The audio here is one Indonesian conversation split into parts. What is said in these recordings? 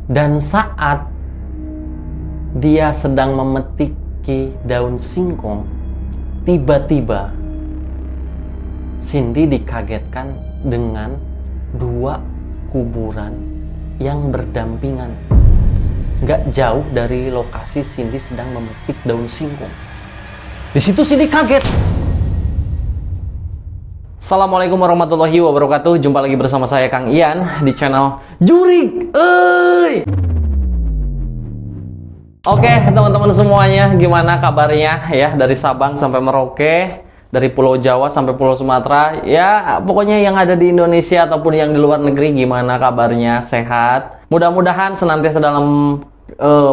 Dan saat dia sedang memetiki daun singkong, tiba-tiba Cindy dikagetkan dengan dua kuburan yang berdampingan. Gak jauh dari lokasi Cindy sedang memetik daun singkong. Di situ Cindy kaget. Assalamualaikum warahmatullahi wabarakatuh. Jumpa lagi bersama saya Kang Ian di channel Jurig. Oke, teman-teman semuanya, gimana kabarnya ya dari Sabang sampai Merauke, dari Pulau Jawa sampai Pulau Sumatera, ya pokoknya yang ada di Indonesia ataupun yang di luar negeri, gimana kabarnya? Sehat? Mudah-mudahan senantiasa dalam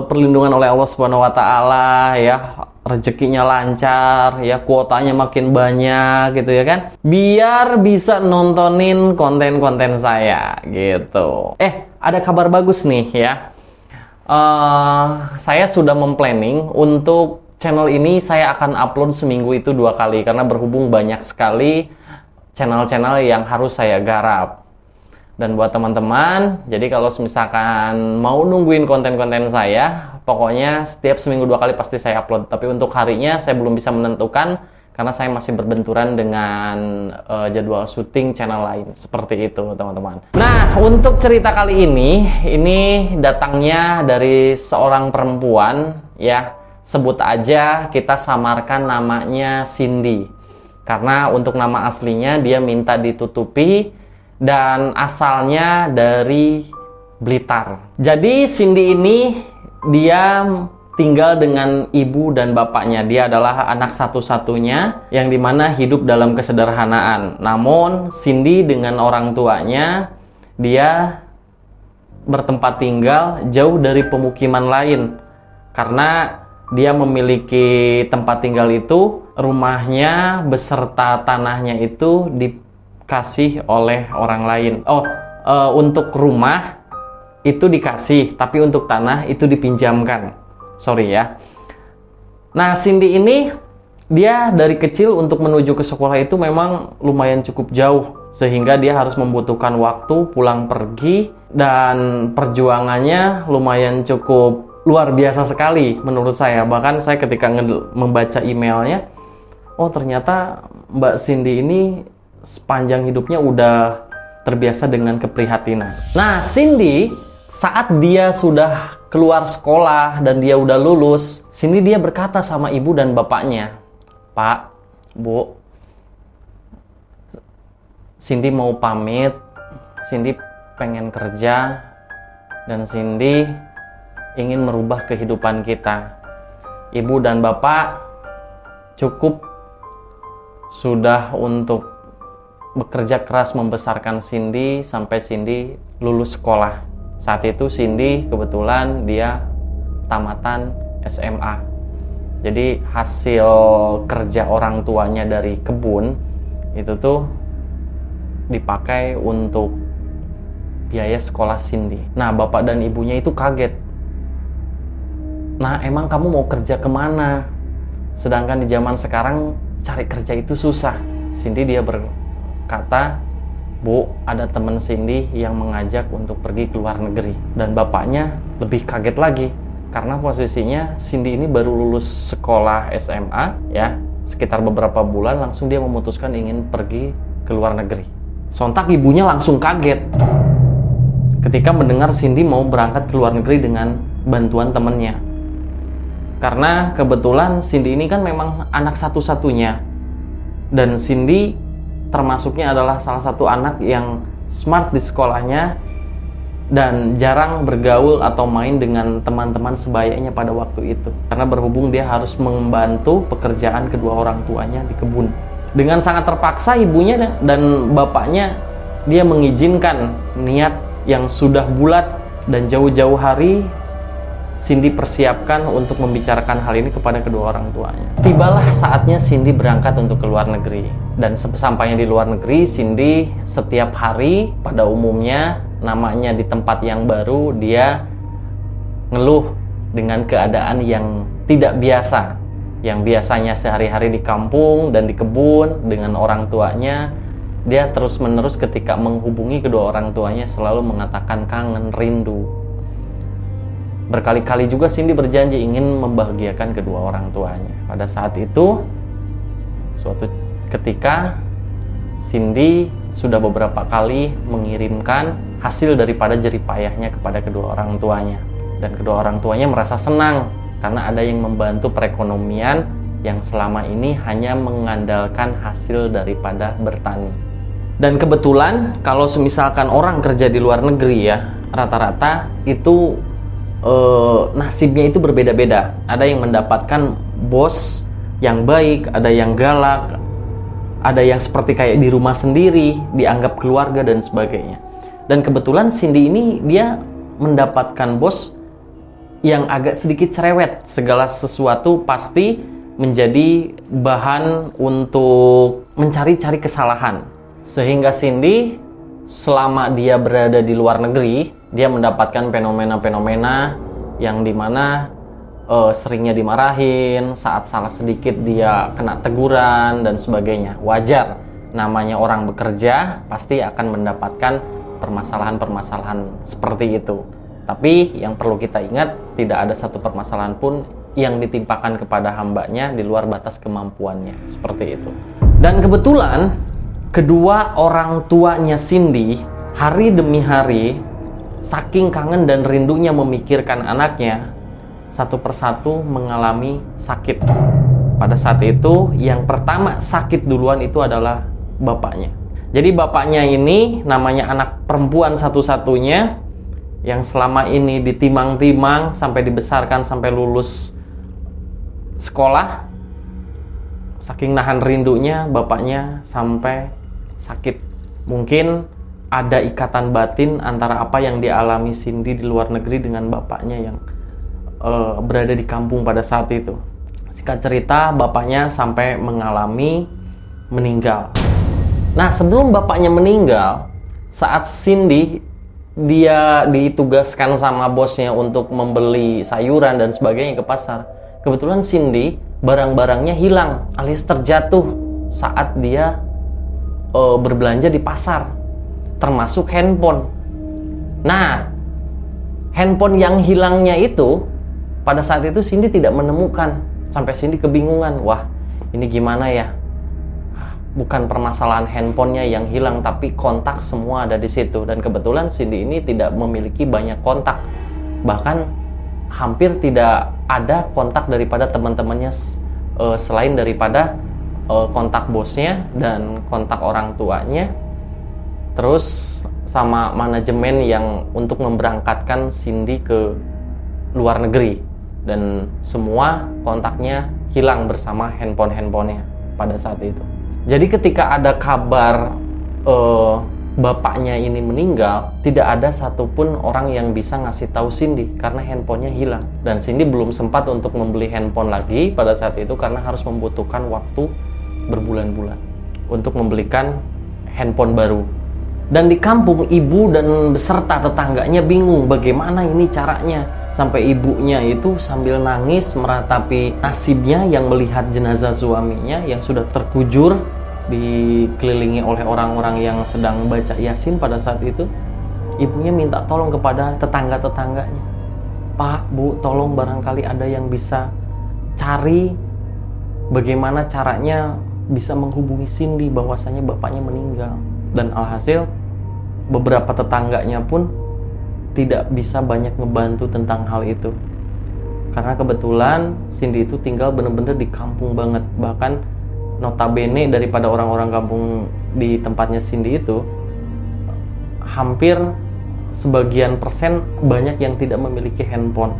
perlindungan oleh Allah Subhanahu wa taala ya, rezekinya lancar ya, kuotanya makin banyak gitu ya kan, biar bisa nontonin konten-konten saya gitu. Ada kabar bagus nih ya. Saya sudah memplanning untuk channel ini saya akan upload seminggu itu 2 kali karena berhubung banyak sekali channel-channel yang harus saya garap. Dan buat teman-teman, jadi kalau misalkan mau nungguin konten-konten saya, pokoknya setiap seminggu 2 kali pasti saya upload. Tapi untuk harinya saya belum bisa menentukan karena saya masih berbenturan dengan jadwal syuting channel lain. Seperti itu, teman-teman. Nah, untuk cerita kali ini datangnya dari seorang perempuan ya. Sebut aja kita samarkan namanya Cindy. Karena untuk nama aslinya dia minta ditutupi dan asalnya dari Blitar. Jadi Cindy ini dia tinggal dengan ibu dan bapaknya. Dia adalah anak satu-satunya yang dimana hidup dalam kesederhanaan. Namun Cindy dengan orang tuanya dia bertempat tinggal jauh dari pemukiman lain. Karena dia memiliki tempat tinggal itu, rumahnya beserta tanahnya itu dikasih oleh orang lain. Untuk rumah itu dikasih, tapi untuk tanah itu dipinjamkan. Sorry ya. Nah, Cindy ini dia dari kecil untuk menuju ke sekolah itu memang lumayan cukup jauh, sehingga dia harus membutuhkan waktu pulang pergi dan perjuangannya lumayan cukup luar biasa sekali menurut saya. Bahkan saya ketika membaca emailnya, ternyata Mbak Cindy ini sepanjang hidupnya udah terbiasa dengan keprihatinan. Nah, Cindy saat dia sudah keluar sekolah dan dia udah lulus, Cindy dia berkata sama ibu dan bapaknya, "Pak, Bu, Cindy mau pamit, Cindy pengen kerja, dan Cindy ingin merubah kehidupan kita. Ibu dan bapak cukup sudah untuk bekerja keras membesarkan Cindy sampai Cindy lulus sekolah." Saat itu Cindy kebetulan dia tamatan SMA. Jadi hasil kerja orang tuanya dari kebun itu tuh dipakai untuk biaya sekolah Cindy. Nah, bapak dan ibunya itu kaget. "Nah, emang kamu mau kerja kemana? Sedangkan di zaman sekarang cari kerja itu susah." Cindy dia berkata, "Bu, ada teman Cindy yang mengajak untuk pergi ke luar negeri." Dan bapaknya lebih kaget lagi karena posisinya Cindy ini baru lulus sekolah SMA ya, sekitar beberapa bulan langsung dia memutuskan ingin pergi ke luar negeri. Sontak ibunya langsung kaget ketika mendengar Cindy mau berangkat ke luar negeri dengan bantuan temannya. Karena kebetulan Cindy ini kan memang anak satu-satunya, dan Cindy termasuknya adalah salah satu anak yang smart di sekolahnya dan jarang bergaul atau main dengan teman-teman sebayanya pada waktu itu. Karena berhubung dia harus membantu pekerjaan kedua orang tuanya di kebun. Dengan sangat terpaksa ibunya dan bapaknya dia mengizinkan niat yang sudah bulat dan jauh-jauh hari Cindy persiapkan untuk membicarakan hal ini kepada kedua orang tuanya. Tibalah saatnya Cindy berangkat untuk ke luar negeri. Dan sesampainya di luar negeri, Cindy setiap hari pada umumnya namanya di tempat yang baru, dia ngeluh dengan keadaan yang tidak biasa. Yang biasanya sehari-hari di kampung dan di kebun dengan orang tuanya, dia terus-menerus ketika menghubungi kedua orang tuanya selalu mengatakan kangen, rindu. Berkali-kali juga Cindy berjanji ingin membahagiakan kedua orang tuanya. Pada saat itu, suatu ketika Cindy sudah beberapa kali mengirimkan hasil daripada jerih payahnya kepada kedua orang tuanya. Dan kedua orang tuanya merasa senang karena ada yang membantu perekonomian yang selama ini hanya mengandalkan hasil daripada bertani. Dan kebetulan kalau misalkan orang kerja di luar negeri ya, rata-rata itu nasibnya itu berbeda-beda. Ada yang mendapatkan bos yang baik, ada yang galak, ada yang seperti kayak di rumah sendiri, dianggap keluarga dan sebagainya. Dan kebetulan Cindy ini dia mendapatkan bos yang agak sedikit cerewet. Segala sesuatu pasti menjadi bahan untuk mencari-cari kesalahan. Sehingga Cindy selama dia berada di luar negeri, dia mendapatkan fenomena-fenomena yang dimana seringnya dimarahin, saat salah sedikit dia kena teguran dan sebagainya. Wajar, namanya orang bekerja pasti akan mendapatkan permasalahan-permasalahan seperti itu. Tapi yang perlu kita ingat, tidak ada satu permasalahan pun yang ditimpakan kepada hambanya di luar batas kemampuannya, seperti itu. Dan kebetulan kedua orang tuanya Cindy hari demi hari saking kangen dan rindunya memikirkan anaknya, satu persatu mengalami sakit. Pada saat itu yang pertama sakit duluan itu adalah bapaknya. Jadi bapaknya ini namanya anak perempuan satu-satunya yang selama ini ditimang-timang sampai dibesarkan sampai lulus sekolah. Saking nahan rindunya, bapaknya sampai sakit. Mungkin ada ikatan batin antara apa yang dialami Cindy di luar negeri dengan bapaknya yang berada di kampung pada saat itu. Singkat cerita, bapaknya sampai mengalami meninggal. Nah, sebelum bapaknya meninggal, saat Cindy dia ditugaskan sama bosnya untuk membeli sayuran dan sebagainya ke pasar, kebetulan Cindy barang-barangnya hilang alias terjatuh saat dia berbelanja di pasar, termasuk handphone. Nah, handphone yang hilangnya itu pada saat itu Cindy tidak menemukan, sampai Cindy kebingungan. Wah, ini gimana ya? Bukan permasalahan handphonenya yang hilang, tapi kontak semua ada di situ. Dan kebetulan Cindy ini tidak memiliki banyak kontak, bahkan hampir tidak ada kontak daripada teman-temannya selain daripada kontak bosnya dan kontak orang tuanya, terus sama manajemen yang untuk memberangkatkan Cindy ke luar negeri. Dan semua kontaknya hilang bersama handphonenya pada saat itu. Jadi ketika ada kabar bapaknya ini meninggal, tidak ada satupun orang yang bisa ngasih tahu Cindy karena handphonenya hilang. Dan Cindy belum sempat untuk membeli handphone lagi pada saat itu karena harus membutuhkan waktu berbulan-bulan untuk membelikan handphone baru. Dan di kampung, ibu dan beserta tetangganya bingung bagaimana ini caranya. Sampai ibunya itu sambil nangis meratapi nasibnya yang melihat jenazah suaminya yang sudah terkujur dikelilingi oleh orang-orang yang sedang baca Yasin pada saat itu. Ibunya minta tolong kepada tetangga-tetangganya. Pak, Bu, tolong barangkali ada yang bisa cari bagaimana caranya bisa menghubungi Cindy bahwasanya bapaknya meninggal. Dan alhasil beberapa tetangganya pun tidak bisa banyak ngebantu tentang hal itu. Karena kebetulan Cindy itu tinggal bener-bener di kampung banget. Bahkan notabene daripada orang-orang kampung di tempatnya Cindy itu, hampir sebagian persen banyak yang tidak memiliki handphone.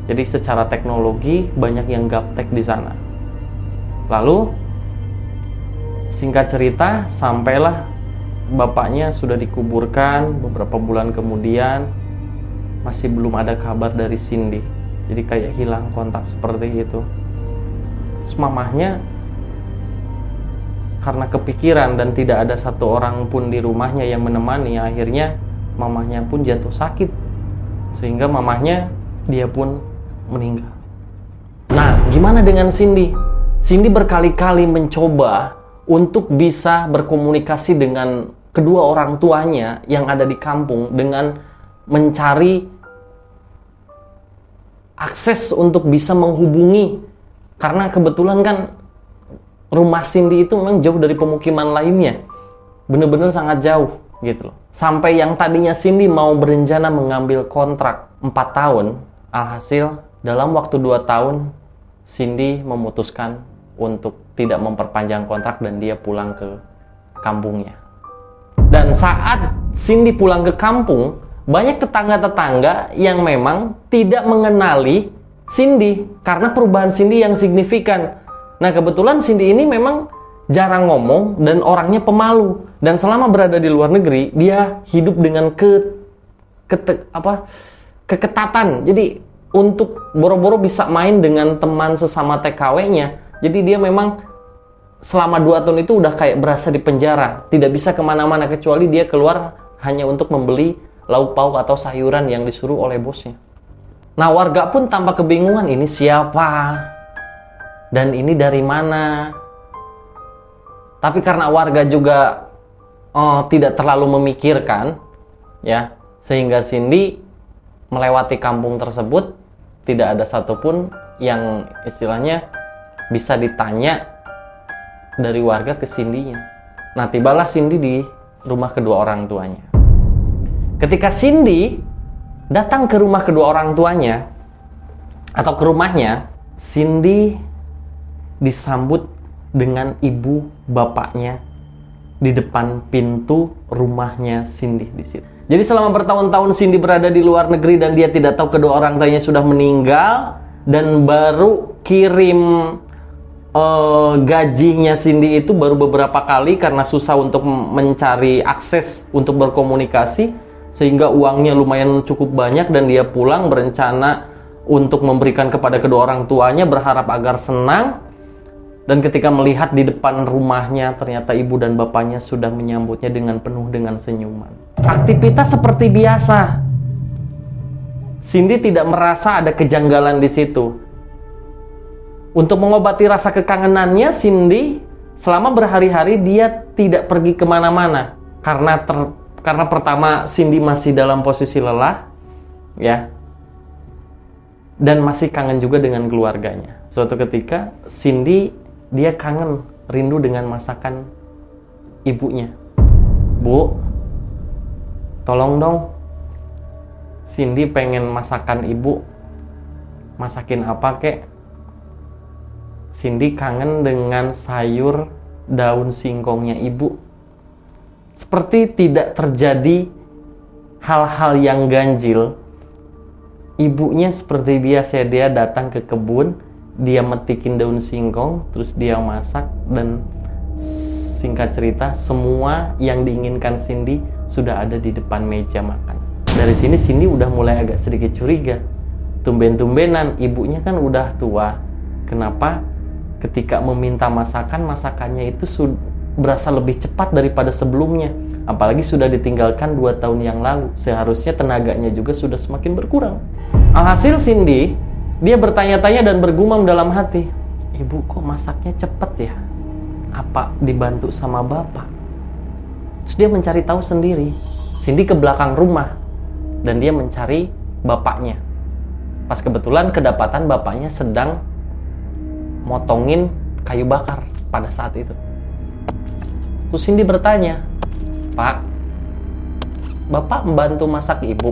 Jadi secara teknologi banyak yang gaptek di sana. Lalu singkat cerita, sampailah bapaknya sudah dikuburkan. Beberapa bulan kemudian masih belum ada kabar dari Cindy. Jadi kayak hilang kontak seperti itu. Terus mamahnya karena kepikiran dan tidak ada satu orang pun di rumahnya yang menemani, akhirnya mamahnya pun jatuh sakit, sehingga mamahnya dia pun meninggal. Nah, gimana dengan Cindy? Cindy berkali-kali mencoba untuk bisa berkomunikasi dengan kedua orang tuanya yang ada di kampung dengan mencari akses untuk bisa menghubungi. Karena kebetulan kan rumah Cindy itu memang jauh dari pemukiman lainnya. Bener-bener sangat jauh gitu loh. Sampai yang tadinya Cindy mau berencana mengambil kontrak 4 tahun, alhasil dalam waktu 2 tahun Cindy memutuskan untuk tidak memperpanjang kontrak dan dia pulang ke kampungnya. Dan saat Cindy pulang ke kampung, banyak tetangga-tetangga yang memang tidak mengenali Cindy karena perubahan Cindy yang signifikan. Nah, kebetulan Cindy ini memang jarang ngomong dan orangnya pemalu. Dan selama berada di luar negeri, dia hidup dengan keketatan. Jadi untuk boro-boro bisa main dengan teman sesama TKW-nya. Jadi dia memang selama 2 tahun itu udah kayak berasa di penjara. Tidak bisa kemana-mana kecuali dia keluar hanya untuk membeli lauk pauk atau sayuran yang disuruh oleh bosnya. Nah, warga pun tampak kebingungan, ini siapa? Dan ini dari mana? Tapi karena warga juga tidak terlalu memikirkan, ya, sehingga Cindy melewati kampung tersebut, tidak ada satupun yang istilahnya bisa ditanya dari warga ke Cindy-nya. Nah, tibalah Cindy di rumah kedua orang tuanya. Ketika Cindy datang ke rumah kedua orang tuanya atau ke rumahnya, Cindy disambut dengan ibu bapaknya di depan pintu rumahnya Cindy di situ. Jadi selama bertahun-tahun Cindy berada di luar negeri dan dia tidak tahu kedua orang tuanya sudah meninggal, dan baru kirim gajinya Cindy itu baru beberapa kali karena susah untuk mencari akses untuk berkomunikasi, sehingga uangnya lumayan cukup banyak dan dia pulang berencana untuk memberikan kepada kedua orang tuanya, berharap agar senang. Dan ketika melihat di depan rumahnya, ternyata ibu dan bapaknya sudah menyambutnya dengan penuh dengan senyuman. Aktivitas seperti biasa. Cindy tidak merasa ada kejanggalan di situ. Untuk mengobati rasa kekangenannya, Cindy selama berhari-hari dia tidak pergi kemana-mana. Karena pertama Cindy masih dalam posisi lelah, ya, dan masih kangen juga dengan keluarganya. Suatu ketika Cindy dia kangen, rindu dengan masakan ibunya. Bu, tolong dong, Cindy pengen masakan ibu. Masakin apa kek? Cindy kangen dengan sayur daun singkongnya ibu. Seperti tidak terjadi hal-hal yang ganjil, ibunya seperti biasa dia datang ke kebun, dia metikin daun singkong, terus dia masak, dan singkat cerita semua yang diinginkan Cindy sudah ada di depan meja makan. Dari sini Cindy udah mulai agak sedikit curiga. Tumben-tumbenan, ibunya kan udah tua. Kenapa ketika meminta masakannya itu berasa lebih cepat daripada sebelumnya? Apalagi sudah ditinggalkan 2 tahun yang lalu. Seharusnya tenaganya juga sudah semakin berkurang. Alhasil Cindy dia bertanya-tanya dan bergumam dalam hati, ibu kok masaknya cepet ya? Apa dibantu sama bapak? Terus dia mencari tahu sendiri. Cindy ke belakang rumah dan dia mencari bapaknya. Pas kebetulan kedapatan bapaknya sedang motongin kayu bakar pada saat itu. Terus Cindy bertanya, Pak, bapak membantu masak ibu?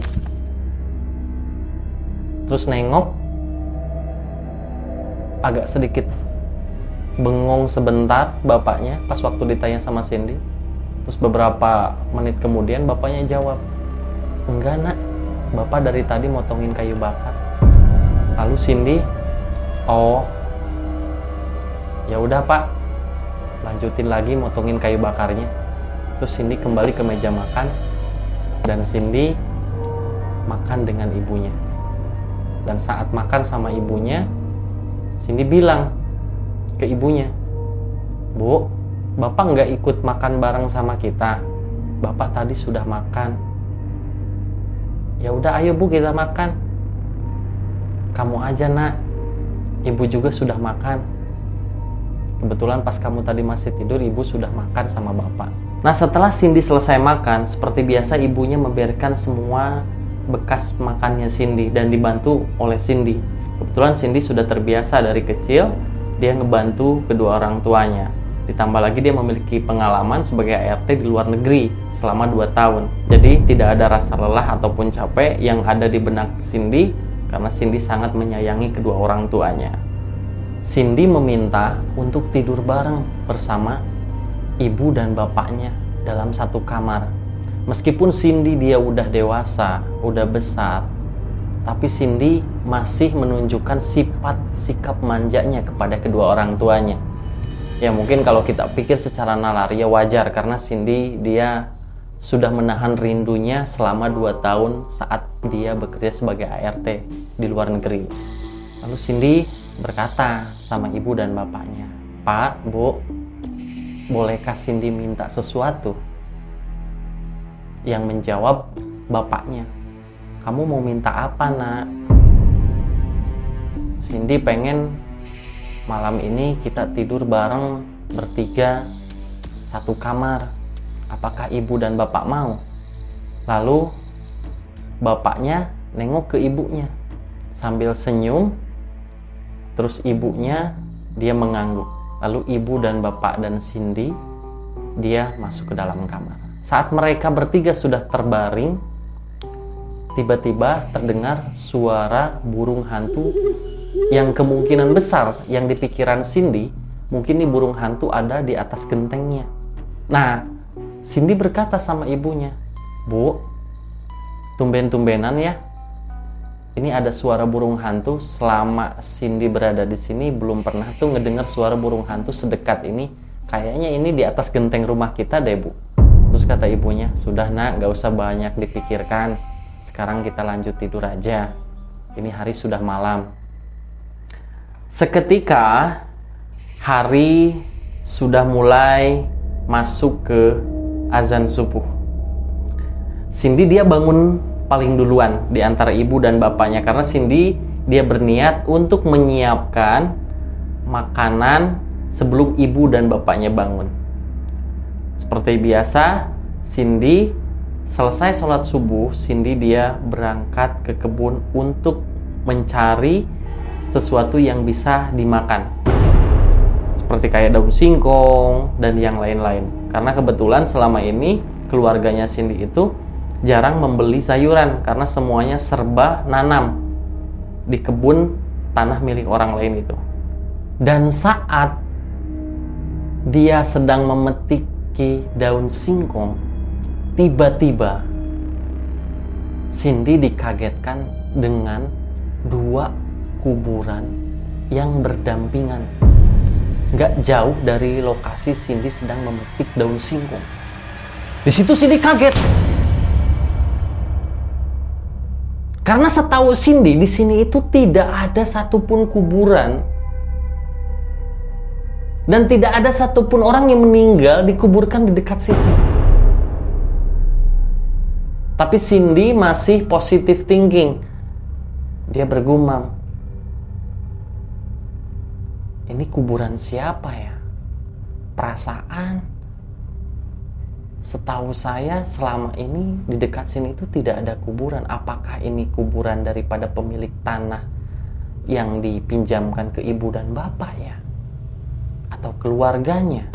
Terus nengok, agak sedikit bengong sebentar bapaknya pas waktu ditanya sama Cindy. Terus beberapa menit kemudian bapaknya jawab, enggak nak, bapak dari tadi motongin kayu bakar. Lalu Cindy, oh ya udah pak, lanjutin lagi motongin kayu bakarnya. Terus Cindy kembali ke meja makan dan Cindy makan dengan ibunya. Dan saat makan sama ibunya, Cindy bilang ke ibunya, Bu, bapak nggak ikut makan bareng sama kita. Bapak tadi sudah makan. Ya udah, ayo bu kita makan. Kamu aja nak, ibu juga sudah makan. Kebetulan pas kamu tadi masih tidur, ibu sudah makan sama bapak. Nah, setelah Cindy selesai makan, seperti biasa ibunya membiarkan semua bekas makannya Cindy dan dibantu oleh Cindy. Kebetulan Cindy sudah terbiasa dari kecil, dia ngebantu kedua orang tuanya. Ditambah lagi dia memiliki pengalaman sebagai ART di luar negeri selama 2 tahun. Jadi tidak ada rasa lelah ataupun capek yang ada di benak Cindy karena Cindy sangat menyayangi kedua orang tuanya. Cindy meminta untuk tidur bareng bersama ibu dan bapaknya dalam satu kamar. Meskipun Cindy dia udah dewasa, udah besar, tapi Cindy masih menunjukkan sifat sikap manjanya kepada kedua orang tuanya. Ya mungkin kalau kita pikir secara nalar ya wajar karena Cindy dia sudah menahan rindunya selama 2 tahun saat dia bekerja sebagai ART di luar negeri. Lalu Cindy berkata sama ibu dan bapaknya, "Pak, Bu, bolehkah Cindy minta sesuatu?" Yang menjawab bapaknya, "Kamu mau minta apa, Nak?" Cindy pengen malam ini kita tidur bareng bertiga satu kamar. Apakah ibu dan bapak mau? Lalu bapaknya nengok ke ibunya sambil senyum. Terus ibunya dia mengangguk. Lalu ibu dan bapak dan Cindy dia masuk ke dalam kamar. Saat mereka bertiga sudah terbaring, tiba-tiba terdengar suara burung hantu yang kemungkinan besar yang di pikiran Cindy, mungkin nih burung hantu ada di atas gentengnya. Nah, Cindy berkata sama ibunya, "Bu, tumben-tumbenan ya. Ini ada suara burung hantu. Selama Cindy berada di sini belum pernah tuh ngedengar suara burung hantu sedekat ini. Kayaknya ini di atas genteng rumah kita deh, Bu." Terus kata ibunya, "Sudah, Nak, gak usah banyak dipikirkan. Sekarang kita lanjut tidur aja. Ini hari sudah malam." Seketika hari sudah mulai masuk ke azan subuh. Cindy dia bangun paling duluan di antara ibu dan bapaknya karena Cindy dia berniat untuk menyiapkan makanan sebelum ibu dan bapaknya bangun. Seperti biasa, Cindy selesai sholat subuh, Cindy dia berangkat ke kebun untuk mencari sesuatu yang bisa dimakan. Seperti kayak daun singkong dan yang lain-lain. Karena kebetulan selama ini keluarganya Cindy itu jarang membeli sayuran karena semuanya serba nanam di kebun tanah milik orang lain itu. Dan saat dia sedang memetiki daun singkong, tiba-tiba Cindy dikagetkan dengan 2 kuburan yang berdampingan gak jauh dari lokasi Cindy sedang memetik daun singkong. Di situ Cindy kaget karena setahu Cindy di sini itu tidak ada satupun kuburan dan tidak ada satupun orang yang meninggal dikuburkan di dekat situ. Tapi Cindy masih positive thinking. Dia bergumam, "Ini kuburan siapa ya? Perasaan setahu saya selama ini di dekat sini itu tidak ada kuburan. Apakah ini kuburan daripada pemilik tanah yang dipinjamkan ke ibu dan bapak ya? Atau keluarganya?"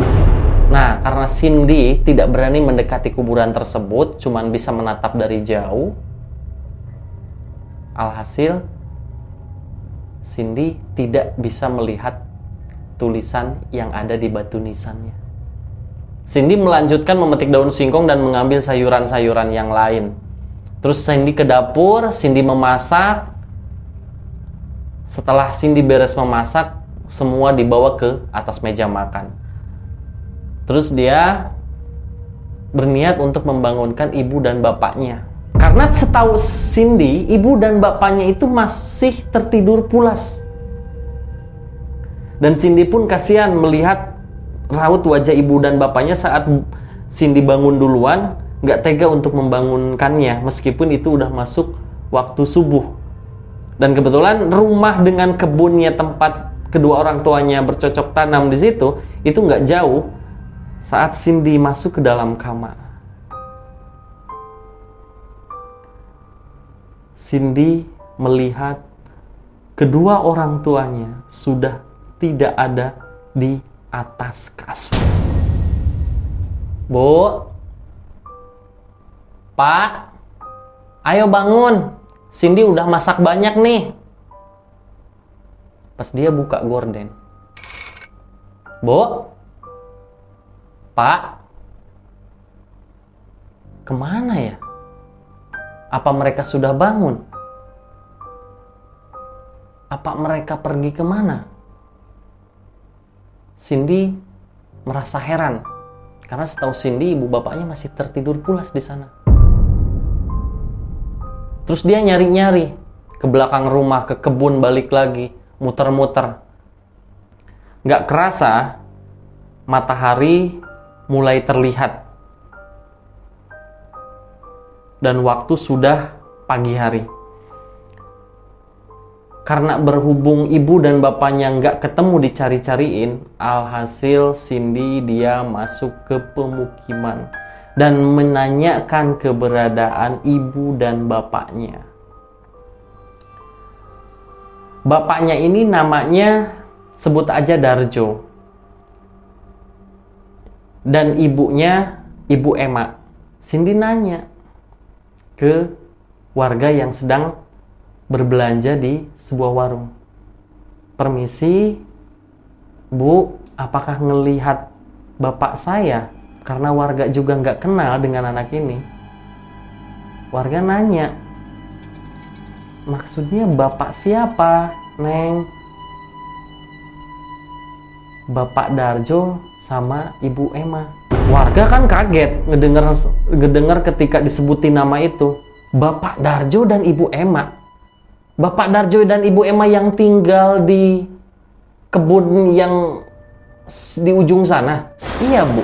Nah, karena Cindy tidak berani mendekati kuburan tersebut, cuman bisa menatap dari jauh. Alhasil Cindy tidak bisa melihat tulisan yang ada di batu nisannya. Cindy melanjutkan memetik daun singkong dan mengambil sayuran-sayuran yang lain. Terus Cindy ke dapur, Cindy memasak. Setelah Cindy beres memasak, semua dibawa ke atas meja makan. Terus dia berniat untuk membangunkan ibu dan bapaknya. Karena setahu Cindy, ibu dan bapaknya itu masih tertidur pulas. Dan Cindy pun kasihan melihat raut wajah ibu dan bapaknya saat Cindy bangun duluan, gak tega untuk membangunkannya meskipun itu udah masuk waktu subuh. Dan kebetulan rumah dengan kebunnya tempat kedua orang tuanya bercocok tanam di situ itu gak jauh. Saat Cindy masuk ke dalam kamar, Cindy melihat kedua orang tuanya sudah tidak ada di atas kasur. Bu, Pak, ayo bangun. Cindy udah masak banyak nih. Pas dia buka gorden. Bu, Pak, kemana ya? Apa mereka sudah bangun? Apa mereka pergi kemana? Cindy merasa heran. Karena setahu Cindy, ibu bapaknya masih tertidur pulas di sana. Terus dia nyari-nyari ke belakang rumah, ke kebun, balik lagi, muter-muter. Gak kerasa, matahari mulai terlihat. Dan waktu sudah pagi hari. Karena berhubung ibu dan bapaknya nggak ketemu dicari-cariin, alhasil Cindy dia masuk ke pemukiman dan menanyakan keberadaan ibu dan bapaknya. Bapaknya ini namanya sebut aja Darjo. Dan ibunya Ibu Emma. Cindy nanya ke warga yang sedang berbelanja di sebuah warung. Permisi, Bu, apakah ngelihat bapak saya? Karena warga juga nggak kenal dengan anak ini. Warga nanya, maksudnya bapak siapa, Neng? Bapak Darjo sama Ibu Emma. Warga kan kaget ngedenger ketika disebutin nama itu. Bapak Darjo dan Ibu Emma. Bapak Darjo dan Ibu Emma yang tinggal di kebun yang di ujung sana. Iya, Bu.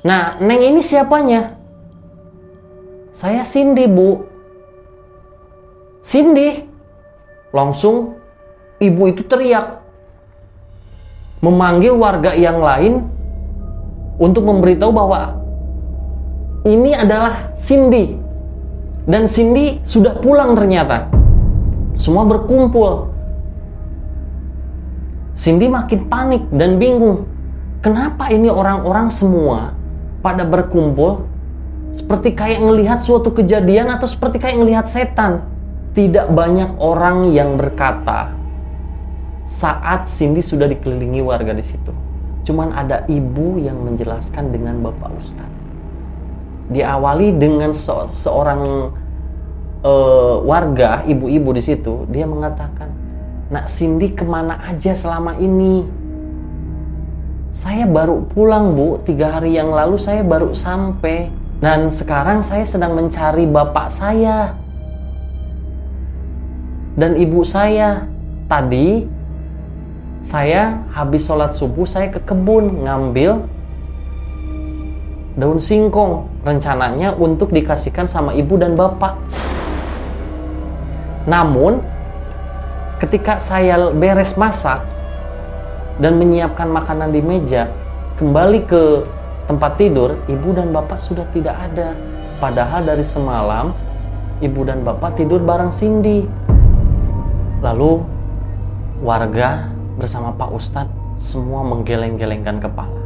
Nah, Neng ini siapanya? Saya Cindy, Bu. Cindy. Langsung ibu itu teriak. Memanggil warga yang lain untuk memberitahu bahwa ini adalah Cindy. Dan Cindy sudah pulang ternyata. Semua berkumpul. Cindy makin panik dan bingung. Kenapa ini orang-orang semua pada berkumpul seperti kayak ngelihat suatu kejadian atau seperti kayak ngelihat setan? Tidak banyak orang yang berkata saat Cindy sudah dikelilingi warga di situ. Cuman ada ibu yang menjelaskan dengan Bapak Ustadz. Diawali dengan seorang warga, ibu-ibu di situ, dia mengatakan, Nak Cindy kemana aja selama ini? Saya baru pulang, Bu. 3 hari yang lalu saya baru sampai. Dan sekarang saya sedang mencari bapak saya dan ibu saya. Tadi saya habis sholat subuh, saya ke kebun ngambil daun singkong, rencananya untuk dikasihkan sama ibu dan bapak. Namun ketika saya beres masak dan menyiapkan makanan di meja, kembali ke tempat tidur, ibu dan bapak sudah tidak ada. Padahal dari semalam ibu dan bapak tidur bareng Cindy. Lalu warga bersama Pak Ustadz semua menggeleng-gelengkan kepala.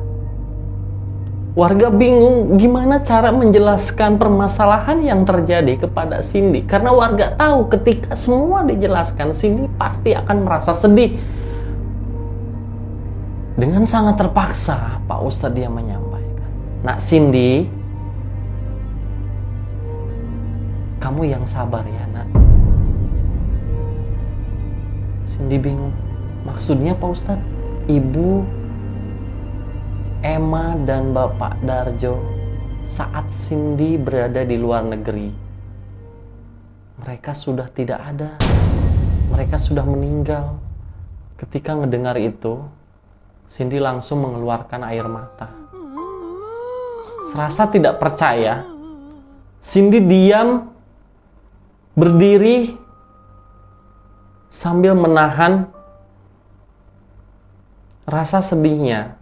Warga bingung gimana cara menjelaskan permasalahan yang terjadi kepada Cindy. Karena warga tahu ketika semua dijelaskan, Cindy pasti akan merasa sedih. Dengan sangat terpaksa, Pak Ustadz dia menyampaikan, Nak Cindy, kamu yang sabar ya, Nak. Cindy bingung. Maksudnya Pak Ustadz, Ibu Emma dan Bapak Darjo saat Cindy berada di luar negeri, mereka sudah tidak ada. Mereka sudah meninggal. Ketika ngedengar itu, Cindy langsung mengeluarkan air mata. Serasa tidak percaya, Cindy diam, berdiri, sambil menahan rasa sedihnya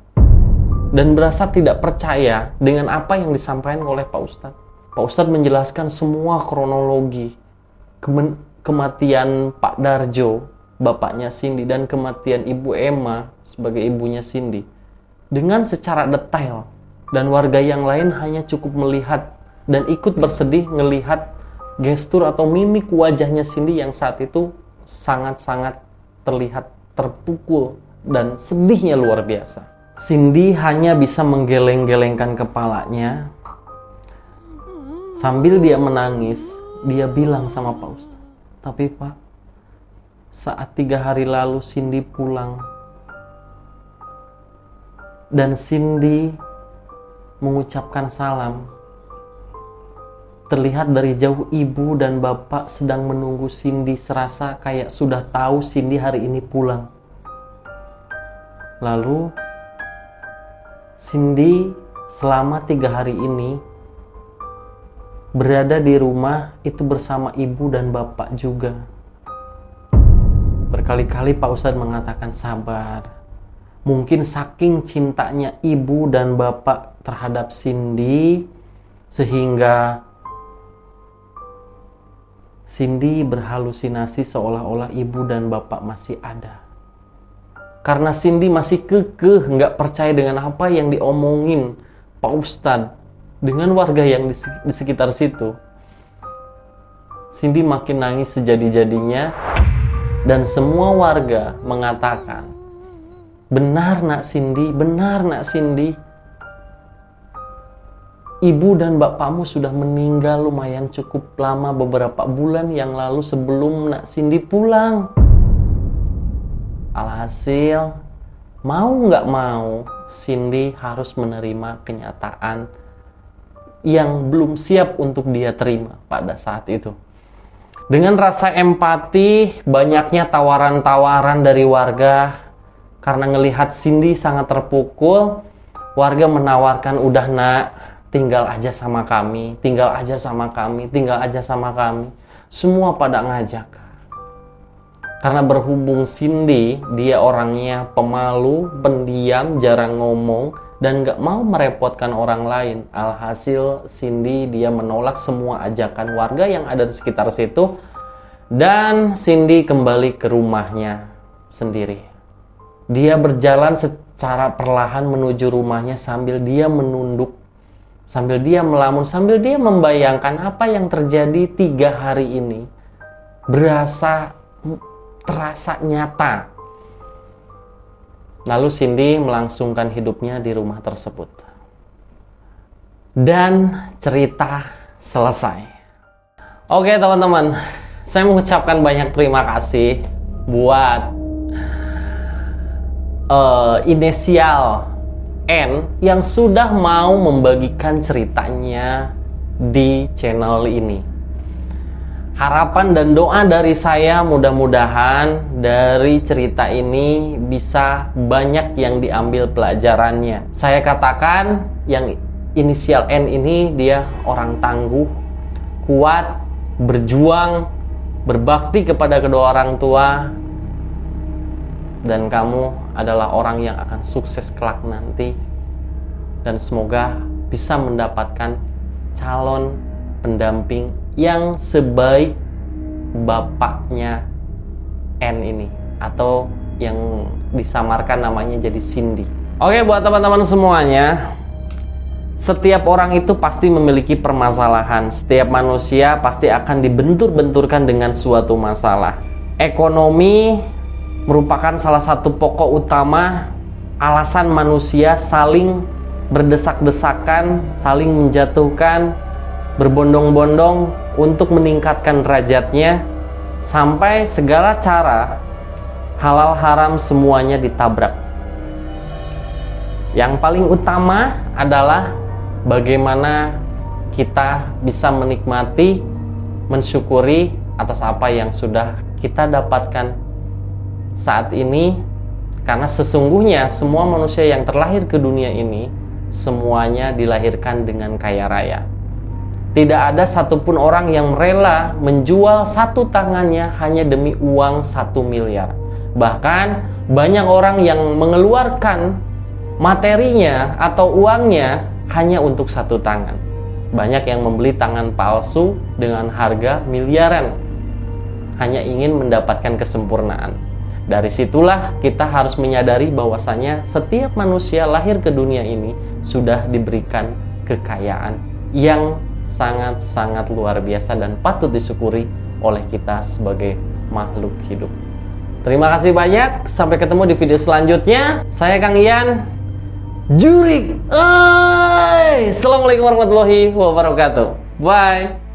dan berasa tidak percaya dengan apa yang disampaikan oleh Pak Ustadz. Pak Ustadz menjelaskan semua kronologi kematian Pak Darjo, bapaknya Cindy, dan kematian Ibu Emma sebagai ibunya Cindy dengan secara detail, dan warga yang lain hanya cukup melihat dan ikut bersedih ngelihat gestur atau mimik wajahnya Cindy yang saat itu sangat-sangat terlihat terpukul dan sedihnya luar biasa. Cindy hanya bisa menggeleng-gelengkan kepalanya sambil dia menangis. Dia bilang sama Pak Ustadz, "Tapi Pak, saat 3 hari lalu Cindy pulang dan Cindy mengucapkan salam. Terlihat dari jauh ibu dan bapak sedang menunggu Cindy, serasa kayak sudah tahu Cindy hari ini pulang. Lalu Cindy selama 3 hari ini berada di rumah itu bersama ibu dan bapak juga." Berkali-kali Pak Ustadz mengatakan sabar. Mungkin saking cintanya ibu dan bapak terhadap Cindy, sehingga Cindy berhalusinasi seolah-olah ibu dan bapak masih ada. Karena Cindy masih kekeh nggak percaya dengan apa yang diomongin Pak Ustadz dengan warga yang di sekitar situ, Cindy makin nangis sejadi-jadinya, dan semua warga mengatakan, "Benar nak Cindy, benar nak Cindy. Ibu dan bapakmu sudah meninggal lumayan cukup lama, beberapa bulan yang lalu sebelum nak Cindy pulang." Alhasil, mau nggak mau, Cindy harus menerima kenyataan yang belum siap untuk dia terima pada saat itu. Dengan rasa empati, banyaknya tawaran-tawaran dari warga. Karena ngelihat Cindy sangat terpukul, warga menawarkan, "Udah nak, tinggal aja sama kami, tinggal aja sama kami, tinggal aja sama kami." Semua pada ngajak. Karena berhubung Cindy, dia orangnya pemalu, pendiam, jarang ngomong, dan gak mau merepotkan orang lain. Alhasil Cindy dia menolak semua ajakan warga yang ada di sekitar situ, dan Cindy kembali ke rumahnya sendiri. Dia berjalan secara perlahan menuju rumahnya sambil dia menunduk, sambil dia melamun, sambil dia membayangkan apa yang terjadi 3 hari ini. Terasa nyata. Lalu Cindy melangsungkan hidupnya di rumah tersebut. Dan cerita selesai. Oke teman-teman, saya mengucapkan banyak terima kasih buat inisial N yang sudah mau membagikan ceritanya di channel ini. Harapan dan doa dari saya, mudah-mudahan dari cerita ini bisa banyak yang diambil pelajarannya. Saya katakan yang inisial N ini dia orang tangguh, kuat, berjuang, berbakti kepada kedua orang tua, dan kamu adalah orang yang akan sukses kelak nanti, dan semoga bisa mendapatkan calon pendamping yang sebaik bapaknya N ini, atau yang disamarkan namanya jadi Cindy. Oke, buat teman-teman semuanya, setiap orang itu pasti memiliki permasalahan. Setiap manusia pasti akan dibentur-benturkan dengan suatu masalah. Ekonomi merupakan salah satu pokok utama alasan manusia saling berdesak-desakan, saling menjatuhkan, berbondong-bondong untuk meningkatkan derajatnya, sampai segala cara halal haram semuanya ditabrak. Yang paling utama adalah bagaimana kita bisa menikmati, mensyukuri atas apa yang sudah kita dapatkan saat ini, karena sesungguhnya semua manusia yang terlahir ke dunia ini semuanya dilahirkan dengan kaya raya. Tidak ada satupun orang yang rela menjual satu tangannya hanya demi uang 1 miliar. Bahkan banyak orang yang mengeluarkan materinya atau uangnya hanya untuk satu tangan. Banyak yang membeli tangan palsu dengan harga miliaran hanya ingin mendapatkan kesempurnaan. Dari situlah kita harus menyadari bahwasanya setiap manusia lahir ke dunia ini sudah diberikan kekayaan yang sangat-sangat luar biasa dan patut disyukuri oleh kita sebagai makhluk hidup. Terima kasih banyak, sampai ketemu di video selanjutnya. Saya Kang Ian, jurik. Assalamualaikum warahmatullahi wabarakatuh. Bye.